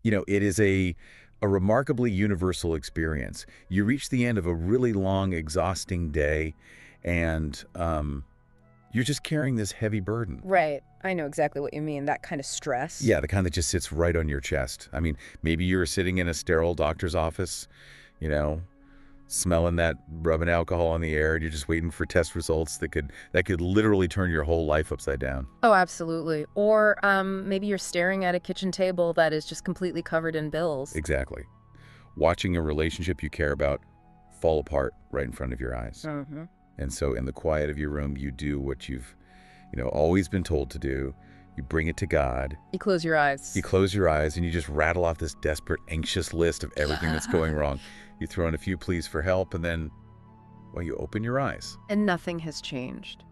It is a remarkably universal experience. You reach the end of a really long, exhausting day, and you're just carrying this heavy burden. Right. I know exactly what you mean. That kind of stress. Yeah, the kind that just sits right on your chest. I mean, maybe you're sitting in a sterile doctor's office, you know, smelling that rubbing alcohol on the air, and you're just waiting for test results that could literally turn your whole life upside down. Oh, absolutely. Or maybe you're staring at a kitchen table that is just completely covered in bills. Exactly. Watching a relationship you care about fall apart right in front of your eyes. Mm-hmm. And so in the quiet of your room, you do what you've, always been told to do. You bring it to God. You close your eyes. You close your eyes and you just rattle off this desperate, anxious list of everything that's going wrong. You throw in a few pleas for help, and then, well, you open your eyes. And nothing has changed.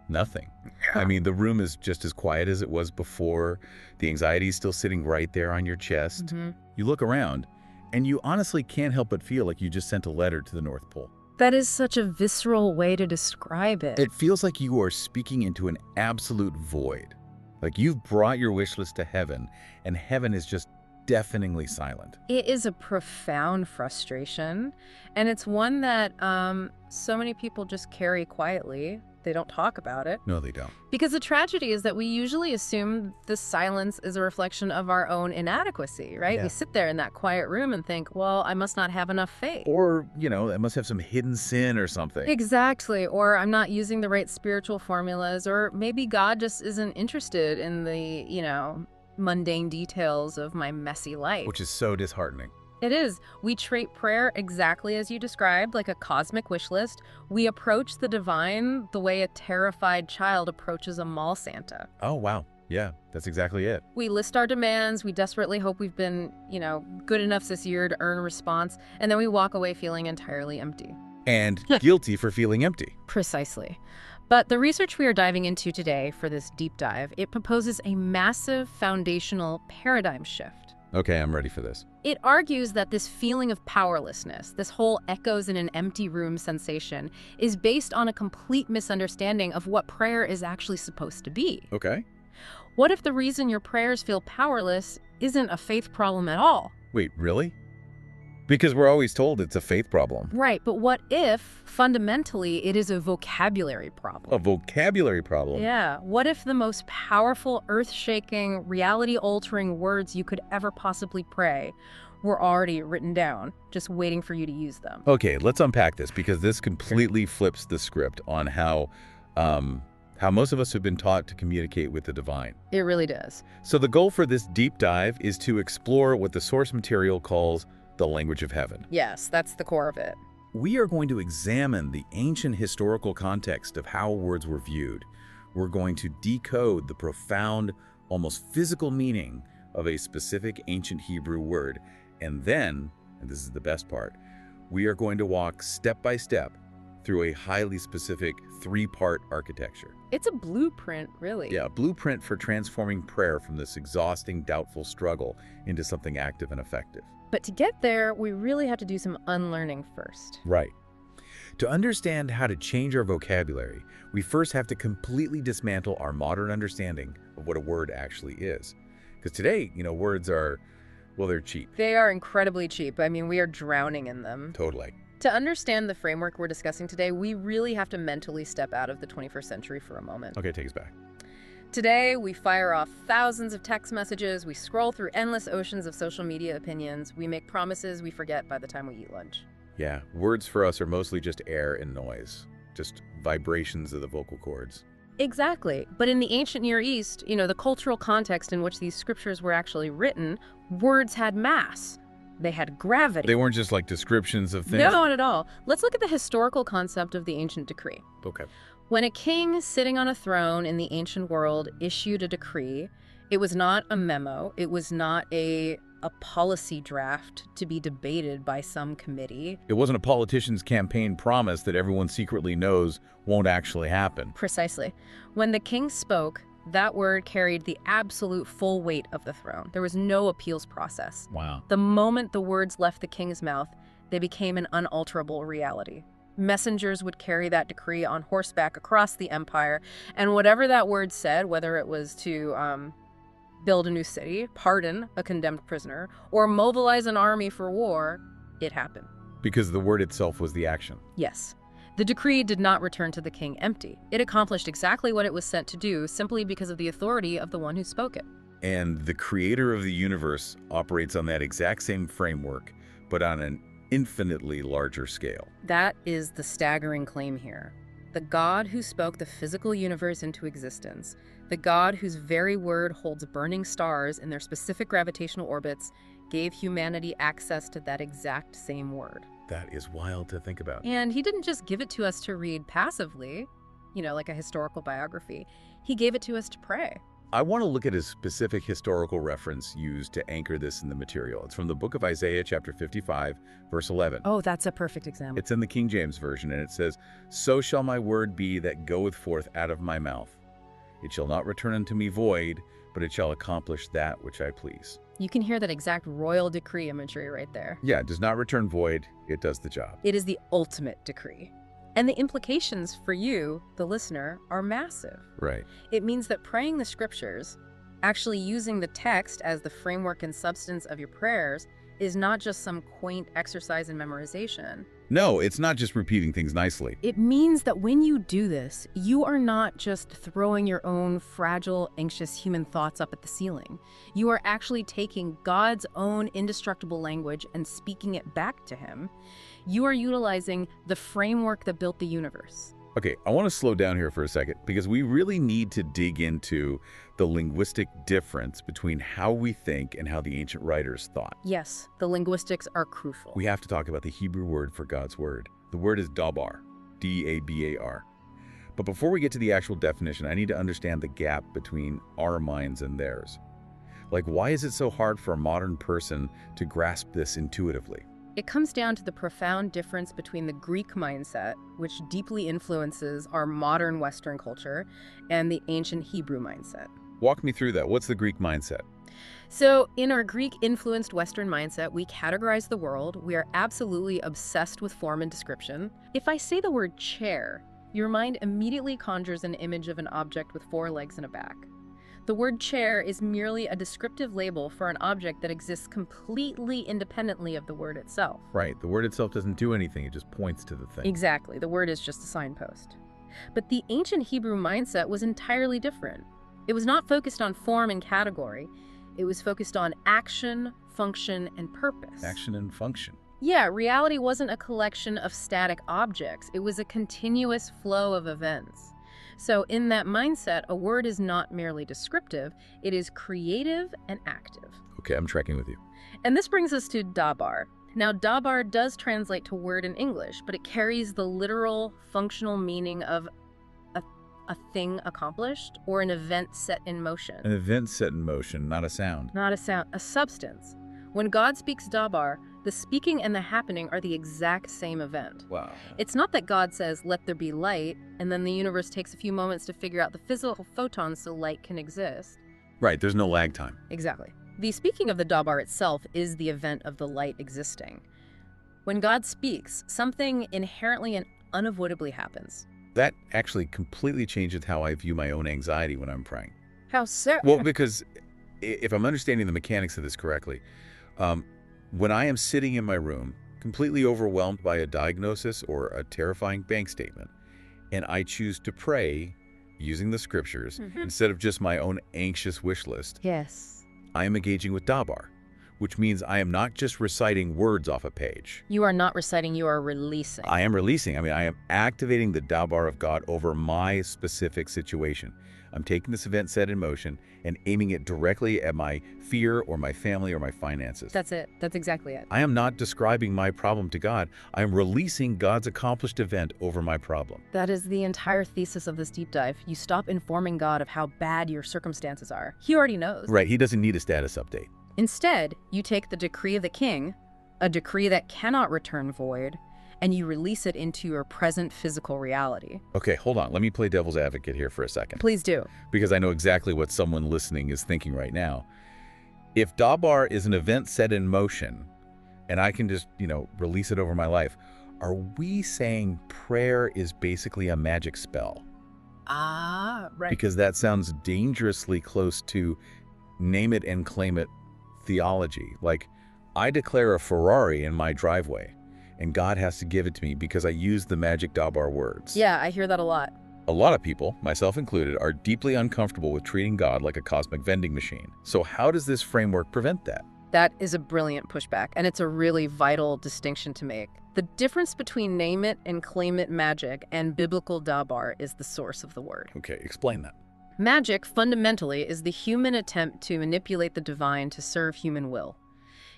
Nothing. I mean, the room is just as quiet as it was before. The anxiety is still sitting right there on your chest. Mm-hmm. You look around, and you honestly can't help but feel like you just sent a letter to the North Pole. That is such a visceral way to describe it. It feels like you are speaking into an absolute void. Like you've brought your wish list to heaven, and heaven is just deafeningly silent. It is a profound frustration, and it's one that so many people just carry quietly. They don't talk about it. No, they don't. Because the tragedy is that we usually assume the silence is a reflection of our own inadequacy, right? Yeah. We sit there in that quiet room and think, well, I must not have enough faith. Or, it must have some hidden sin or something. Exactly. Or I'm not using the right spiritual formulas, or maybe God just isn't interested in the, mundane details of my messy life. Which is so disheartening. It is. We treat prayer exactly as you described, like a cosmic wish list. We approach the divine the way a terrified child approaches a mall Santa. Oh, wow. Yeah, that's exactly it. We list our demands. We desperately hope we've been, good enough this year to earn a response. And then we walk away feeling entirely empty. And guilty for feeling empty. Precisely. But the research we are diving into today for this deep dive, it proposes a massive foundational paradigm shift. Okay, I'm ready for this. It argues that this feeling of powerlessness, this whole echoes in an empty room sensation, is based on a complete misunderstanding of what prayer is actually supposed to be. Okay. What if the reason your prayers feel powerless isn't a faith problem at all? Wait, really? Because we're always told it's a faith problem. Right, but what if, fundamentally, it is a vocabulary problem? A vocabulary problem? Yeah, what if the most powerful, earth-shaking, reality-altering words you could ever possibly pray were already written down, just waiting for you to use them? Okay, let's unpack this, because this completely flips the script on how most of us have been taught to communicate with the divine. It really does. So the goal for this deep dive is to explore what the source material calls the language of heaven. Yes, that's the core of it. We are going to examine the ancient historical context of how words were viewed. We're going to decode the profound, almost physical meaning of a specific ancient Hebrew word. And then, and this is the best part, we are going to walk step by step through a highly specific three-part architecture. It's a blueprint, really. Yeah, a blueprint for transforming prayer from this exhausting, doubtful struggle into something active and effective. But to get there, we really have to do some unlearning first. Right. To understand how to change our vocabulary, we first have to completely dismantle our modern understanding of what a word actually is. Because today, words are, well, they're cheap. They are incredibly cheap. I mean, we are drowning in them. Totally. To understand the framework we're discussing today, we really have to mentally step out of the 21st century for a moment. Okay, take us back. Today, we fire off thousands of text messages, we scroll through endless oceans of social media opinions, we make promises we forget by the time we eat lunch. Yeah, words for us are mostly just air and noise, just vibrations of the vocal cords. Exactly. But in the ancient Near East, the cultural context in which these scriptures were actually written, words had mass. They had gravity. They weren't just like descriptions of things? No, not at all. Let's look at the historical concept of the ancient decree. Okay. When a king sitting on a throne in the ancient world issued a decree, it was not a memo, it was not a policy draft to be debated by some committee. It wasn't a politician's campaign promise that everyone secretly knows won't actually happen. Precisely. When the king spoke, that word carried the absolute full weight of the throne. There was no appeals process. Wow. The moment the words left the king's mouth, they became an unalterable reality. Messengers would carry that decree on horseback across the empire, and whatever that word said, whether it was to build a new city, pardon a condemned prisoner, or mobilize an army for war, it happened. Because the word itself was the action. Yes. The decree did not return to the king empty. It accomplished exactly what it was sent to do simply because of the authority of the one who spoke it. And the creator of the universe operates on that exact same framework, but on an infinitely larger scale. That is the staggering claim here. The God who spoke the physical universe into existence, the God whose very word holds burning stars in their specific gravitational orbits, gave humanity access to that exact same word. That is wild to think about. And he didn't just give it to us to read passively, like a historical biography. He gave it to us to pray. I want to look at a specific historical reference used to anchor this in the material. It's from the book of Isaiah, chapter 55, verse 11. Oh, that's a perfect example. It's in the King James Version, and it says, "So shall my word be that goeth forth out of my mouth. It shall not return unto me void, but it shall accomplish that which I please." You can hear that exact royal decree imagery right there. Yeah, it does not return void. It does the job. It is the ultimate decree. And the implications for you, the listener, are massive. Right. It means that praying the scriptures, actually using the text as the framework and substance of your prayers, is not just some quaint exercise in memorization. No, it's not just repeating things nicely. It means that when you do this, you are not just throwing your own fragile, anxious human thoughts up at the ceiling. You are actually taking God's own indestructible language and speaking it back to him. You are utilizing the framework that built the universe. Okay, I want to slow down here for a second because we really need to dig into the linguistic difference between how we think and how the ancient writers thought. Yes, the linguistics are crucial. We have to talk about the Hebrew word for God's word. The word is dabar, D-A-B-A-R. But before we get to the actual definition, I need to understand the gap between our minds and theirs. Like, why is it so hard for a modern person to grasp this intuitively? It comes down to the profound difference between the Greek mindset, which deeply influences our modern Western culture, and the ancient Hebrew mindset. Walk me through that. What's the Greek mindset? So, in our Greek-influenced Western mindset, we categorize the world. We are absolutely obsessed with form and description. If I say the word chair, your mind immediately conjures an image of an object with 4 legs and a back. The word chair is merely a descriptive label for an object that exists completely independently of the word itself. Right. The word itself doesn't do anything. It just points to the thing. Exactly. The word is just a signpost. But the ancient Hebrew mindset was entirely different. It was not focused on form and category. It was focused on action, function, and purpose. Action and function. Yeah, reality wasn't a collection of static objects. It was a continuous flow of events. So in that mindset, a word is not merely descriptive, it is creative and active. Okay, I'm tracking with you. And this brings us to dabar. Now, dabar does translate to word in English, but it carries the literal, functional meaning of a thing accomplished or an event set in motion. An event set in motion, not a sound. Not a sound, a substance. When God speaks dabar, the speaking and the happening are the exact same event. Wow. It's not that God says, "Let there be light," and then the universe takes a few moments to figure out the physical photons so light can exist. Right, there's no lag time. Exactly. The speaking of the dabar itself is the event of the light existing. When God speaks, something inherently and unavoidably happens. That actually completely changes how I view my own anxiety when I'm praying. How so? Well, because if I'm understanding the mechanics of this correctly, when I am sitting in my room, completely overwhelmed by a diagnosis or a terrifying bank statement, and I choose to pray using the scriptures instead of just my own anxious wish list, Yes. I am engaging with dabar, which means I am not just reciting words off a page. You are not reciting, you are releasing. I am releasing. I am activating the dabar of God over my specific situation. I'm taking this event set in motion and aiming it directly at my fear or my family or my finances. That's it. That's exactly it. I am not describing my problem to God. I am releasing God's accomplished event over my problem. That is the entire thesis of this deep dive. You stop informing God of how bad your circumstances are. He already knows. Right, he doesn't need a status update. Instead, you take the decree of the king, a decree that cannot return void, and you release it into your present physical reality. Okay, hold on. Let me play devil's advocate here for a second. Please do. Because I know exactly what someone listening is thinking right now. If dabar is an event set in motion, and I can just, release it over my life, are we saying prayer is basically a magic spell? Ah, right. Because that sounds dangerously close to name it and claim it theology. Like, I declare a Ferrari in my driveway, and God has to give it to me because I used the magic dabar words. Yeah, I hear that a lot. A lot of people, myself included, are deeply uncomfortable with treating God like a cosmic vending machine. So how does this framework prevent that? That is a brilliant pushback, and it's a really vital distinction to make. The difference between name it and claim it magic and biblical dabar is the source of the word. Okay, explain that. Magic, fundamentally, is the human attempt to manipulate the divine to serve human will.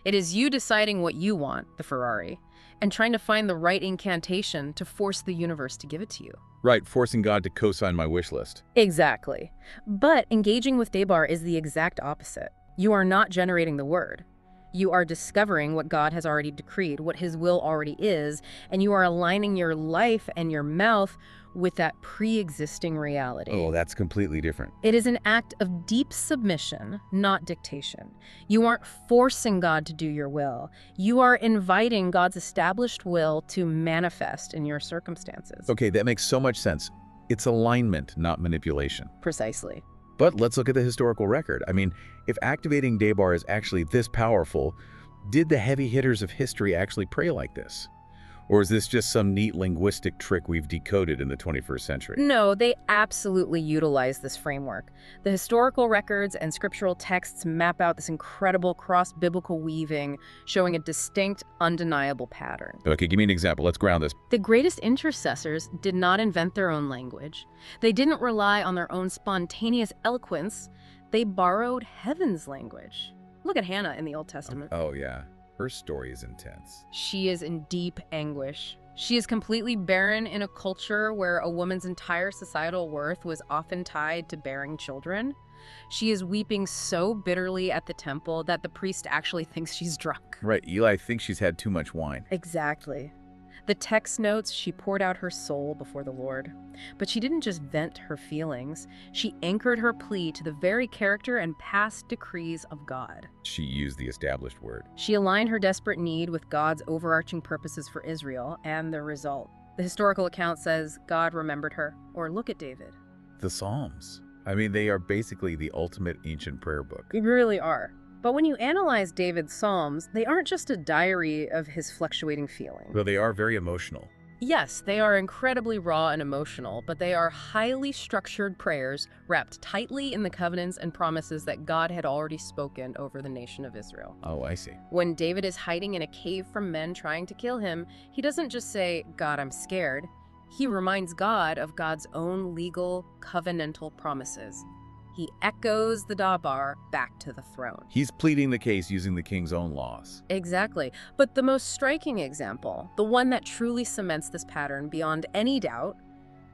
It is you deciding what you want, the Ferrari, and trying to find the right incantation to force the universe to give it to you. Right, forcing God to co-sign my wish list. Exactly. But engaging with dabar is the exact opposite. You are not generating the word. You are discovering what God has already decreed, what his will already is, and you are aligning your life and your mouth with that pre-existing reality. Oh, that's completely different. It is an act of deep submission, not dictation. You aren't forcing God to do your will. You are inviting God's established will to manifest in your circumstances. Okay, that makes so much sense. It's alignment, not manipulation. Precisely. But let's look at the historical record. I mean, if activating dabar is actually this powerful, did the heavy hitters of history actually pray like this? Or is this just some neat linguistic trick we've decoded in the 21st century? No, they absolutely utilize this framework. The historical records and scriptural texts map out this incredible cross-biblical weaving, showing a distinct, undeniable pattern. Okay, give me an example. Let's ground this. The greatest intercessors did not invent their own language. They didn't rely on their own spontaneous eloquence. They borrowed heaven's language. Look at Hannah in the Old Testament. Oh, yeah. Her story is intense. She is in deep anguish. She is completely barren in a culture where a woman's entire societal worth was often tied to bearing children. She is weeping so bitterly at the temple that the priest actually thinks she's drunk. Right, Eli thinks she's had too much wine. Exactly. The text notes she poured out her soul before the Lord. But she didn't just vent her feelings. She anchored her plea to the very character and past decrees of God. She used the established word. She aligned her desperate need with God's overarching purposes for Israel, and the result. The historical account says God remembered her, or look at David. The Psalms. I mean, they are basically the ultimate ancient prayer book. They really are. But when you analyze David's Psalms, they aren't just a diary of his fluctuating feelings. Though they are very emotional. Yes, they are incredibly raw and emotional, but they are highly structured prayers wrapped tightly in the covenants and promises that God had already spoken over the nation of Israel. Oh, I see. When David is hiding in a cave from men trying to kill him, he doesn't just say, God, I'm scared. He reminds God of God's own legal, covenantal promises. He echoes the dabar back to the throne. He's pleading the case using the king's own laws. Exactly. But the most striking example, the one that truly cements this pattern beyond any doubt,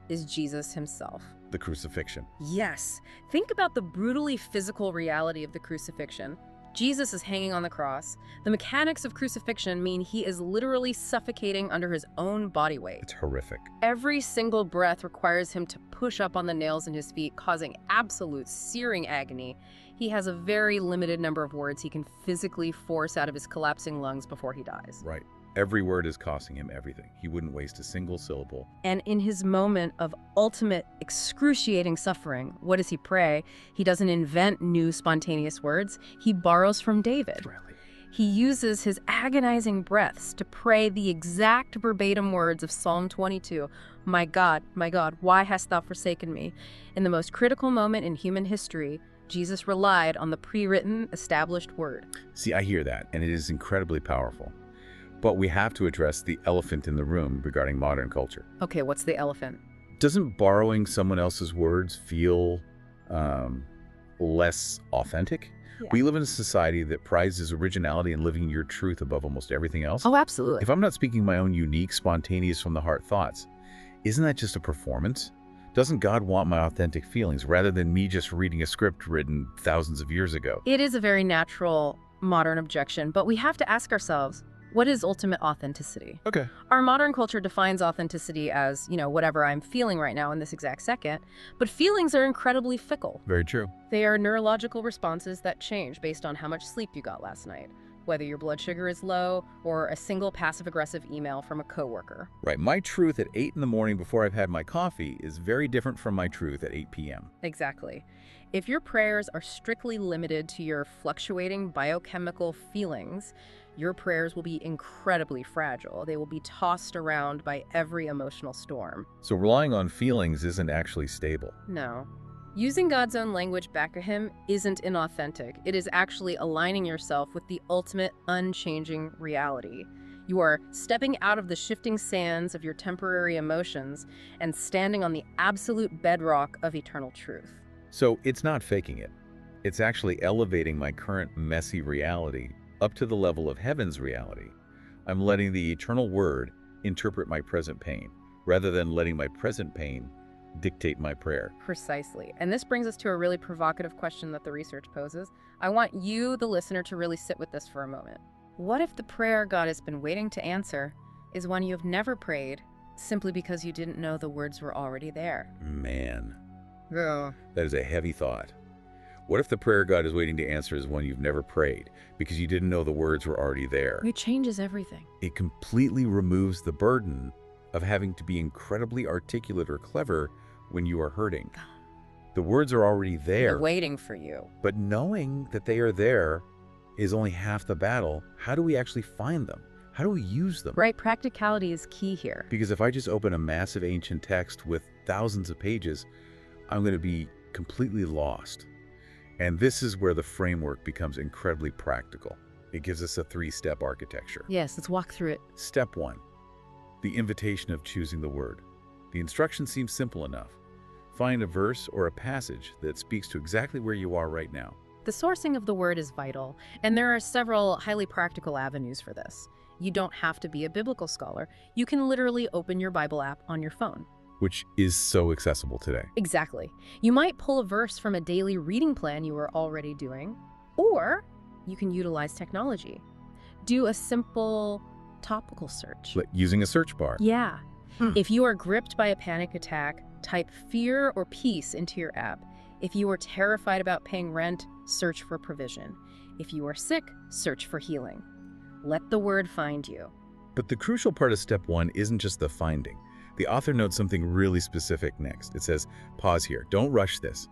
is Jesus himself. The crucifixion. Yes. Think about the brutally physical reality of the crucifixion. Jesus is hanging on the cross. The mechanics of crucifixion mean he is literally suffocating under his own body weight. It's horrific. Every single breath requires him to push up on the nails in his feet, causing absolute searing agony. He has a very limited number of words he can physically force out of his collapsing lungs before he dies. Right. Every word is costing him everything. He wouldn't waste a single syllable. And in his moment of ultimate excruciating suffering, what does he pray? He doesn't invent new spontaneous words. He borrows from David. Really? He uses his agonizing breaths to pray the exact verbatim words of Psalm 22. My God, why hast thou forsaken me? In the most critical moment in human history, Jesus relied on the pre-written, established word. See, I hear that, and it is incredibly powerful. But we have to address the elephant in the room regarding modern culture. Okay, what's the elephant? Doesn't borrowing someone else's words feel less authentic? Yeah. We live in a society that prizes originality and living your truth above almost everything else. Oh, absolutely. If I'm not speaking my own unique, spontaneous, from-the-heart thoughts, isn't that just a performance? Doesn't God want my authentic feelings rather than me just reading a script written thousands of years ago? It is a very natural modern objection, but we have to ask ourselves, what is ultimate authenticity? Okay. Our modern culture defines authenticity as, whatever I'm feeling right now in this exact second, but feelings are incredibly fickle. Very true. They are neurological responses that change based on how much sleep you got last night. whether your blood sugar is low or a single passive-aggressive email from a coworker. Right. My truth at 8 in the morning before I've had my coffee is very different from my truth at 8 p.m. Exactly. If your prayers are strictly limited to your fluctuating biochemical feelings, your prayers will be incredibly fragile. They will be tossed around by every emotional storm. So relying on feelings isn't actually stable. No. Using God's own language back at Him isn't inauthentic. It is actually aligning yourself with the ultimate unchanging reality. You are stepping out of the shifting sands of your temporary emotions and standing on the absolute bedrock of eternal truth. So it's not faking it. It's actually elevating my current messy reality up to the level of heaven's reality. I'm letting the eternal word interpret my present pain, rather than letting my present pain dictate my prayer. Precisely. And this brings us to a really provocative question that the research poses. I want you, the listener, to really sit with this for a moment. What if the prayer God has been waiting to answer is one you've never prayed simply because you didn't know the words were already there? Man, Yeah. that is a heavy thought. What if the prayer God is waiting to answer is one you've never prayed because you didn't know the words were already there? It changes everything. It completely removes the burden of having to be incredibly articulate or clever when you are hurting. The words are already there, They're waiting for you. but knowing that they are there is only half the battle. How do we actually find them? How do we use them? Right, practicality is key here. Because if I just open a massive ancient text with thousands of pages, I'm going to be completely lost. And this is where the framework becomes incredibly practical. It gives us a 3-step architecture. Yes, let's walk through it. Step 1, the invitation of choosing the word. The instruction seems simple enough. Find a verse or a passage that speaks to exactly where you are right now. The sourcing of the word is vital, and there are several highly practical avenues for this. You don't have to be a biblical scholar. You can literally open your Bible app on your phone. Which is so accessible today. Exactly. You might pull a verse from a daily reading plan you were already doing, or you can utilize technology. Do a simple topical search. Using a search bar. Yeah. If you are gripped by a panic attack, type fear or peace into your app. If you are terrified about paying rent, search for provision. If you are sick, search for healing. Let the word find you. But the crucial part of step 1 isn't just the finding. The author notes something really specific next. It says, pause here. Don't rush this.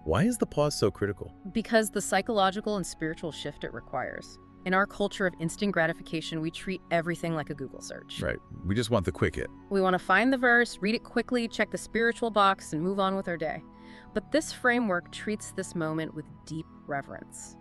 Why is the pause so critical? Because the psychological and spiritual shift it requires. In our culture of instant gratification, we treat everything like a Google search. Right. We just want the quick hit. We want to find the verse, read it quickly, check the spiritual box, and move on with our day. But this framework treats this moment with deep reverence.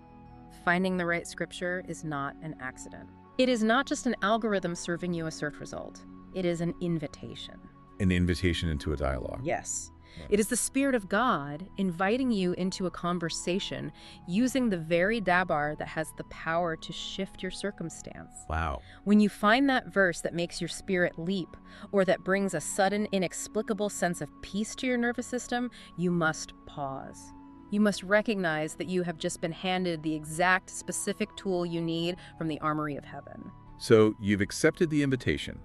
Finding the right scripture is not an accident. It is not just an algorithm serving you a search result. It is an invitation. An invitation into a dialogue. Yes. It is the Spirit of God inviting you into a conversation using the very dabar that has the power to shift your circumstance. Wow. When you find that verse that makes your spirit leap or that brings a sudden, inexplicable sense of peace to your nervous system, you must pause. You must recognize that you have just been handed the exact specific tool you need from the armory of heaven. So you've accepted the invitation.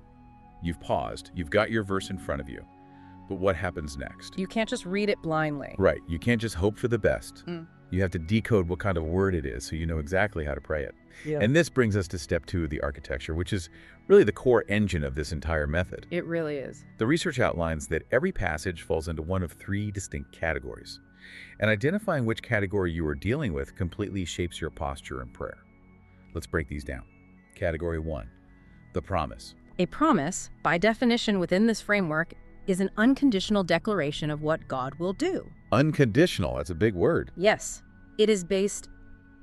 You've paused. You've got your verse in front of you. But what happens next? You can't just read it blindly. Right. You can't just hope for the best. You have to decode what kind of word it is so you know exactly how to pray it. Yeah. And this brings us to step 2 of the architecture, which is really the core engine of this entire method. It really is. The research outlines that every passage falls into one of 3 distinct categories. And identifying which category you are dealing with completely shapes your posture in prayer. Let's break these down. Category 1, the promise. A promise, by definition within this framework, is an unconditional declaration of what God will do. Unconditional, that's a big word. Yes, it is based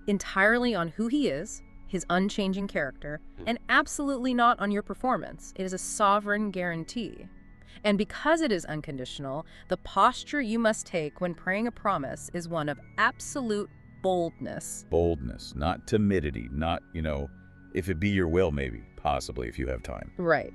entirely on who He is, His unchanging character, and absolutely not on your performance. It is a sovereign guarantee. And because it is unconditional, the posture you must take when praying a promise is one of absolute boldness. Boldness, not timidity, not, if it be your will, maybe, possibly, if you have time. Right.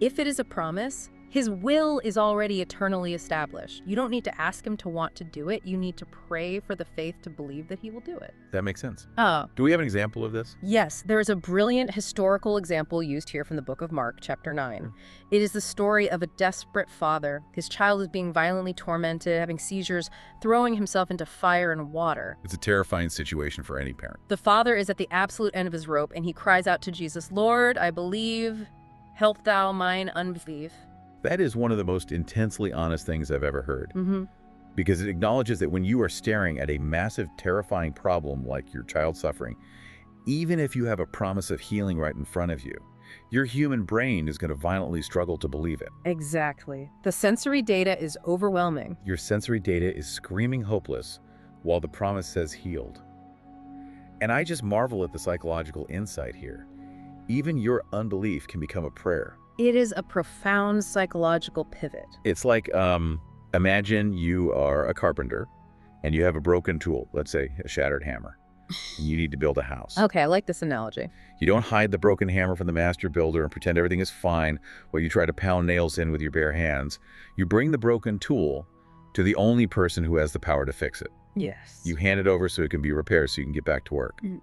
If it is a promise, His will is already eternally established. You don't need to ask him to want to do it. You need to pray for the faith to believe that he will do it. That makes sense. Oh, Do we have an example of this? yes, there is a brilliant historical example used here from the book of Mark, chapter 9. It is the story of a desperate father. His child is being violently tormented, having seizures, throwing himself into fire and water. It's a terrifying situation for any parent. The father is at the absolute end of his rope, and he cries out to Jesus, "Lord, I believe, help thou mine unbelief." That is one of the most intensely honest things I've ever heard. Mm-hmm. Because it acknowledges that when you are staring at a massive, terrifying problem like your child suffering, even if you have a promise of healing right in front of you, your human brain is going to violently struggle to believe it. Exactly. The sensory data is overwhelming. Your sensory data is screaming hopeless while the promise says healed. And I just marvel at the psychological insight here. Even your unbelief can become a prayer. It is a profound psychological pivot. It's like, imagine you are a carpenter and you have a broken tool, let's say a shattered hammer, and you need to build a house. Okay, I like this analogy. You don't hide the broken hammer from the master builder and pretend everything is fine while you try to pound nails in with your bare hands. You bring the broken tool to the only person who has the power to fix it. Yes. You hand it over so it can be repaired so you can get back to work. Mm.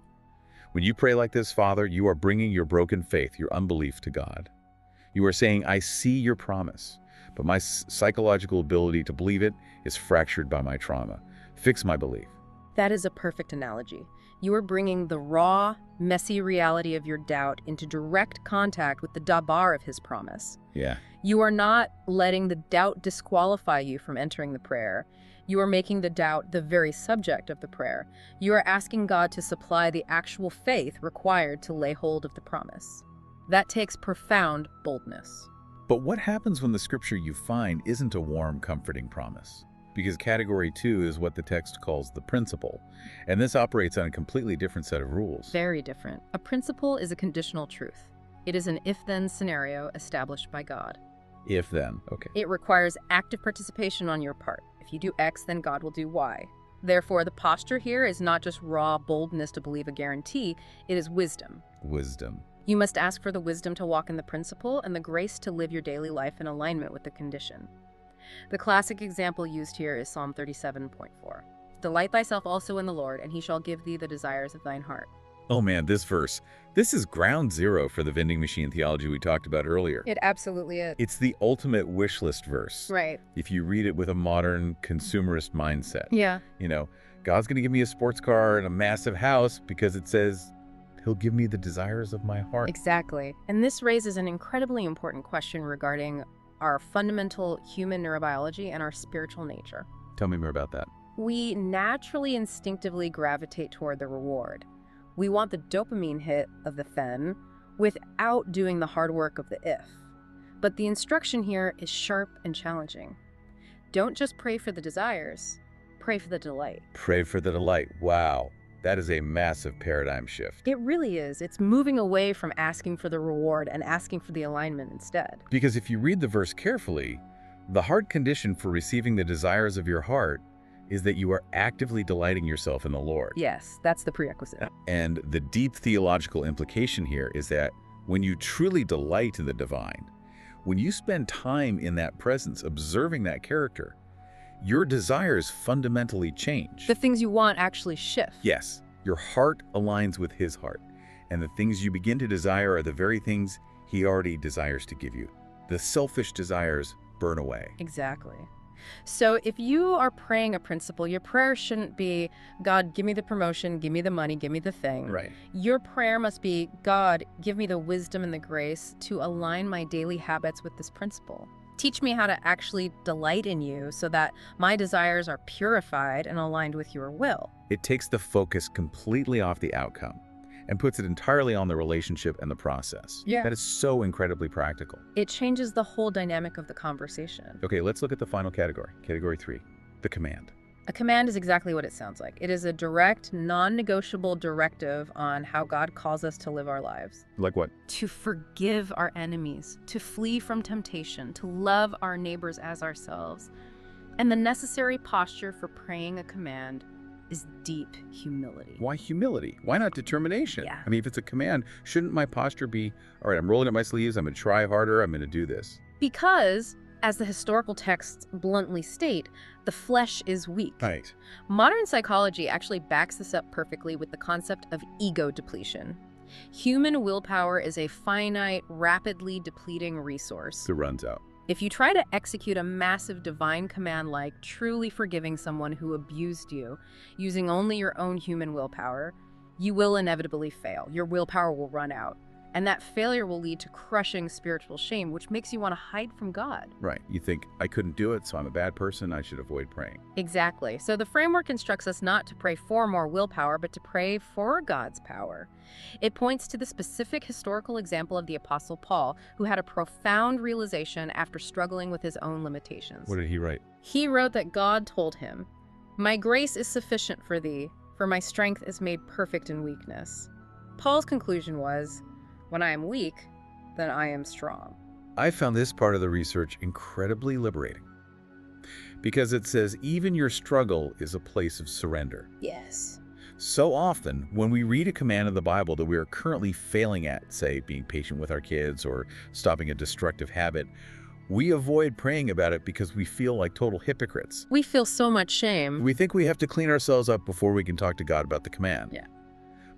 When you pray like this, Father, you are bringing your broken faith, your unbelief to God. You are saying, I see your promise, but my psychological ability to believe it is fractured by my trauma. Fix my belief. That is a perfect analogy. You are bringing the raw, messy reality of your doubt into direct contact with the dabar of his promise. Yeah. You are not letting the doubt disqualify you from entering the prayer. You are making the doubt the very subject of the prayer. You are asking God to supply the actual faith required to lay hold of the promise. That takes profound boldness. But what happens when the scripture you find isn't a warm, comforting promise? Because category 2 is what the text calls the principle, and this operates on a completely different set of rules. Very different. A principle is a conditional truth. It is an if-then scenario established by God. If then, okay. It requires active participation on your part. If you do X, then God will do Y. Therefore, the posture here is not just raw boldness to believe a guarantee, it is wisdom. Wisdom. You must ask for the wisdom to walk in the principle and the grace to live your daily life in alignment with the condition. The classic example used here is Psalm 37.4. Delight thyself also in the Lord, and he shall give thee the desires of thine heart. Oh man, this verse. This is ground zero for the vending machine theology we talked about earlier. It absolutely is. It's the ultimate wish list verse. Right. If you read it with a modern consumerist mindset. Yeah. You know, God's going to give me a sports car and a massive house because it says he'll give me the desires of my heart. Exactly. And this raises an incredibly important question regarding our fundamental human neurobiology and our spiritual nature. Tell me more about that. We naturally instinctively gravitate toward the reward. We want the dopamine hit of the then without doing the hard work of the if. But the instruction here is sharp and challenging. Don't just pray for the desires, pray for the delight. Pray for the delight. Wow. That is a massive paradigm shift. It really is. It's moving away from asking for the reward and asking for the alignment instead. Because if you read the verse carefully, the hard condition for receiving the desires of your heart is that you are actively delighting yourself in the Lord. Yes, that's the prerequisite. And the deep theological implication here is that when you truly delight in the divine, when you spend time in that presence, observing that character, your desires fundamentally change. The things you want actually shift. Yes, your heart aligns with his heart, and the things you begin to desire are the very things he already desires to give you. The selfish desires burn away. Exactly. So if you are praying a principle, your prayer shouldn't be, God, give me the promotion, give me the money, give me the thing. Right. Your prayer must be, God, give me the wisdom and the grace to align my daily habits with this principle. Teach me how to actually delight in you so that my desires are purified and aligned with your will. It takes the focus completely off the outcome and puts it entirely on the relationship and the process. Yeah. That is so incredibly practical. It changes the whole dynamic of the conversation. Okay, let's look at the final category. Category 3, the command. A command is exactly what it sounds like. It is a direct, non-negotiable directive on how God calls us to live our lives. Like what? To forgive our enemies, to flee from temptation, to love our neighbors as ourselves. And the necessary posture for praying a command is deep humility. Why humility? Why not determination? Yeah. I mean, if it's a command, shouldn't my posture be, all right, I'm rolling up my sleeves, I'm going to try harder, I'm going to do this? Because, as the historical texts bluntly state, the flesh is weak. Right. Modern psychology actually backs this up perfectly with the concept of ego depletion. Human willpower is a finite, rapidly depleting resource. It runs out. If you try to execute a massive divine command like truly forgiving someone who abused you using only your own human willpower, you will inevitably fail. Your willpower will run out. And that failure will lead to crushing spiritual shame, which makes you want to hide from God. Right. You think, I couldn't do it, so I'm a bad person, I should avoid praying. Exactly. So the framework instructs us not to pray for more willpower, but to pray for God's power. It points to the specific historical example of the Apostle Paul, who had a profound realization after struggling with his own limitations. What did he write? He wrote that God told him, "My grace is sufficient for thee, for my strength is made perfect in weakness." Paul's conclusion was, when I am weak, then I am strong. I found this part of the research incredibly liberating because it says even your struggle is a place of surrender. Yes. So often, when we read a command in the Bible that we are currently failing at, say, being patient with our kids or stopping a destructive habit, we avoid praying about it because we feel like total hypocrites. We feel so much shame. We think we have to clean ourselves up before we can talk to God about the command. Yeah.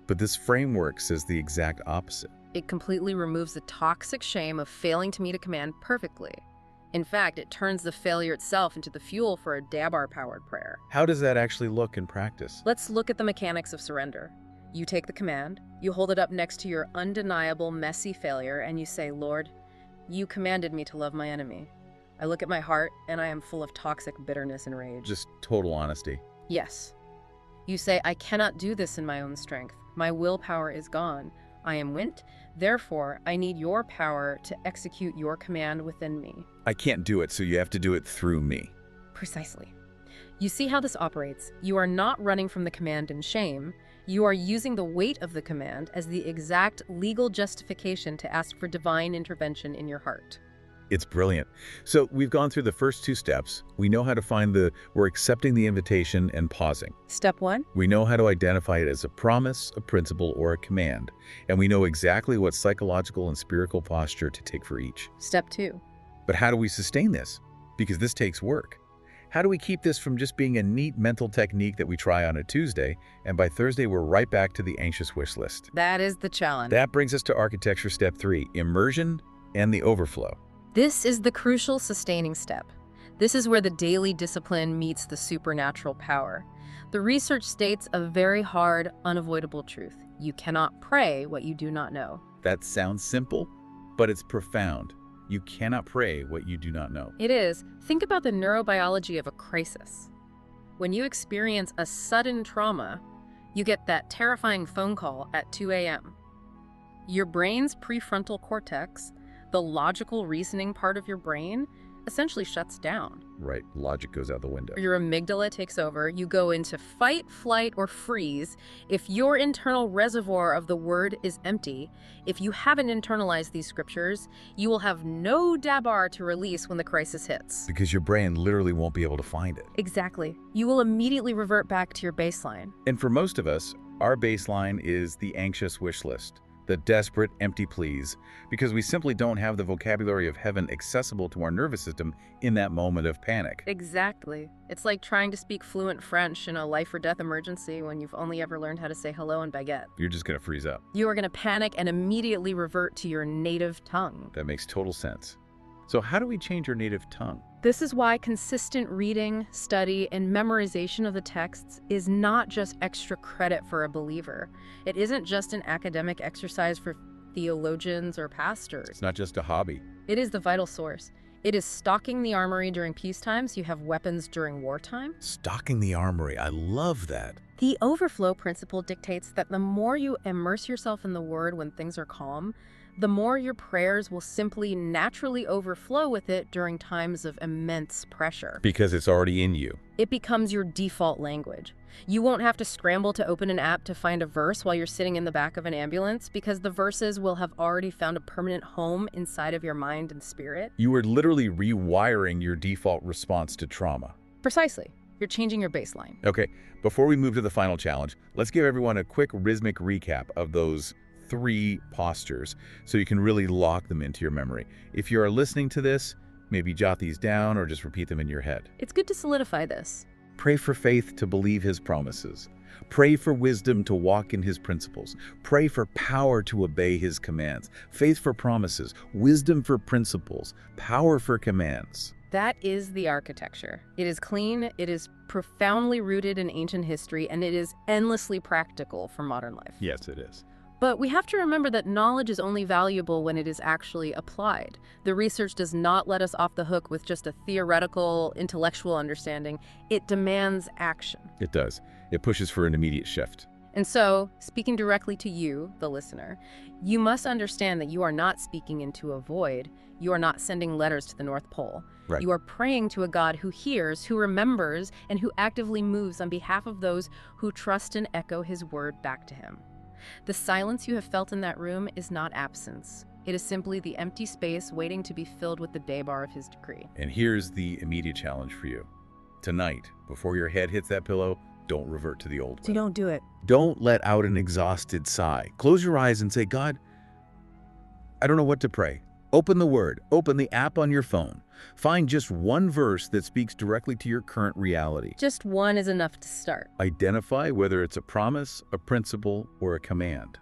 But this framework says the exact opposite. It completely removes the toxic shame of failing to meet a command perfectly. In fact, it turns the failure itself into the fuel for a dabar-powered prayer. How does that actually look in practice? Let's look at the mechanics of surrender. You take the command, you hold it up next to your undeniable, messy failure, and you say, "Lord, you commanded me to love my enemy. I look at my heart, and I am full of toxic bitterness and rage." Just total honesty. Yes. You say, "I cannot do this in my own strength. My willpower is gone. I am wint. Therefore, I need your power to execute your command within me." I can't do it, so you have to do it through me. Precisely. You see how this operates. You are not running from the command in shame. You are using the weight of the command as the exact legal justification to ask for divine intervention in your heart. It's brilliant. So we've gone through the first two steps. We know how to find we're accepting the invitation and pausing. Step 1. We know how to identify it as a promise, a principle, or a command. And we know exactly what psychological and spiritual posture to take for each. Step 2. But how do we sustain this? Because this takes work. How do we keep this from just being a neat mental technique that we try on a Tuesday, and by Thursday we're right back to the anxious wish list? That is the challenge. That brings us to architecture step 3, immersion and the overflow. This is the crucial sustaining step. This is where the daily discipline meets the supernatural power. The research states a very hard, unavoidable truth. You cannot pray what you do not know. That sounds simple, but it's profound. You cannot pray what you do not know. It is. Think about the neurobiology of a crisis. When you experience a sudden trauma, you get that terrifying phone call at 2 a.m. Your brain's prefrontal cortex, the logical reasoning part of your brain, essentially shuts down. Right, logic goes out the window. Your amygdala takes over. You go into fight, flight, or freeze. If your internal reservoir of the word is empty, if you haven't internalized these scriptures, you will have no dabar to release when the crisis hits. Because your brain literally won't be able to find it. Exactly. You will immediately revert back to your baseline. And for most of us, our baseline is the anxious wish list. The desperate, empty pleas, because we simply don't have the vocabulary of heaven accessible to our nervous system in that moment of panic. Exactly. It's like trying to speak fluent French in a life or death emergency when you've only ever learned how to say hello and baguette. You're just going to freeze up. You are going to panic and immediately revert to your native tongue. That makes total sense. So how do we change our native tongue? This is why consistent reading, study, and memorization of the texts is not just extra credit for a believer. It isn't just an academic exercise for theologians or pastors. It's not just a hobby. It is the vital source. It is stocking the armory during peacetime so you have weapons during wartime. Stocking the armory. I love that. The overflow principle dictates that the more you immerse yourself in the Word when things are calm, the more your prayers will simply naturally overflow with it during times of immense pressure. Because it's already in you. It becomes your default language. You won't have to scramble to open an app to find a verse while you're sitting in the back of an ambulance because the verses will have already found a permanent home inside of your mind and spirit. You are literally rewiring your default response to trauma. Precisely. You're changing your baseline. Okay, before we move to the final challenge, let's give everyone a quick rhythmic recap of those 3 postures so you can really lock them into your memory. If you are listening to this, maybe jot these down or just repeat them in your head. It's good to solidify this. Pray for faith to believe his promises. Pray for wisdom to walk in his principles. Pray for power to obey his commands. Faith for promises, wisdom for principles, power for commands. That is the architecture. It is clean, it is profoundly rooted in ancient history, and it is endlessly practical for modern life. Yes, it is. But we have to remember that knowledge is only valuable when it is actually applied. The research does not let us off the hook with just a theoretical, intellectual understanding. It demands action. It does. It pushes for an immediate shift. And so, speaking directly to you, the listener, you must understand that you are not speaking into a void. You are not sending letters to the North Pole. Right. You are praying to a God who hears, who remembers, and who actively moves on behalf of those who trust and echo his word back to him. The silence you have felt in that room is not absence. It is simply the empty space waiting to be filled with the dabar of his decree. And here's the immediate challenge for you. Tonight, before your head hits that pillow, don't revert to the old way. So don't do it. Don't let out an exhausted sigh. Close your eyes and say, God, I don't know what to pray. Open the Word. Open the app on your phone. Find just one verse that speaks directly to your current reality. Just one is enough to start. Identify whether it's a promise, a principle, or a command.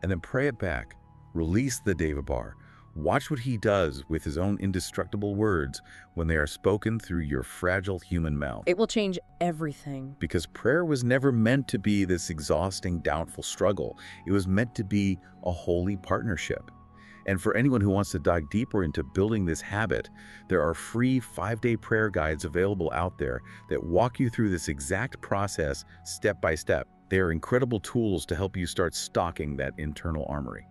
And then pray it back. Release the dabar. Watch what he does with his own indestructible words when they are spoken through your fragile human mouth. It will change everything. Because prayer was never meant to be this exhausting, doubtful struggle. It was meant to be a holy partnership. And for anyone who wants to dive deeper into building this habit, there are free 5-day prayer guides available out there that walk you through this exact process step by step. They are incredible tools to help you start stocking that internal armory.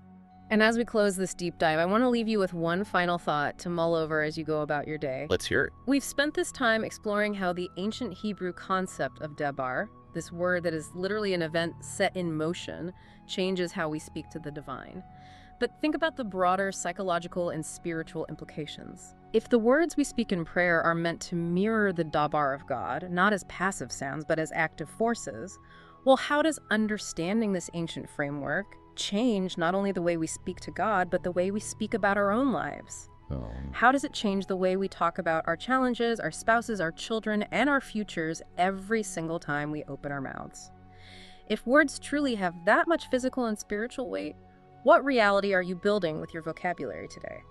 And as we close this deep dive, I want to leave you with one final thought to mull over as you go about your day. Let's hear it. We've spent this time exploring how the ancient Hebrew concept of dabar, this word that is literally an event set in motion, changes how we speak to the divine. But think about the broader psychological and spiritual implications. If the words we speak in prayer are meant to mirror the dabar of God, not as passive sounds, but as active forces, well, how does understanding this ancient framework change not only the way we speak to God, but the way we speak about our own lives? How does it change the way we talk about our challenges, our spouses, our children, and our futures every single time we open our mouths? If words truly have that much physical and spiritual weight, what reality are you building with your vocabulary today?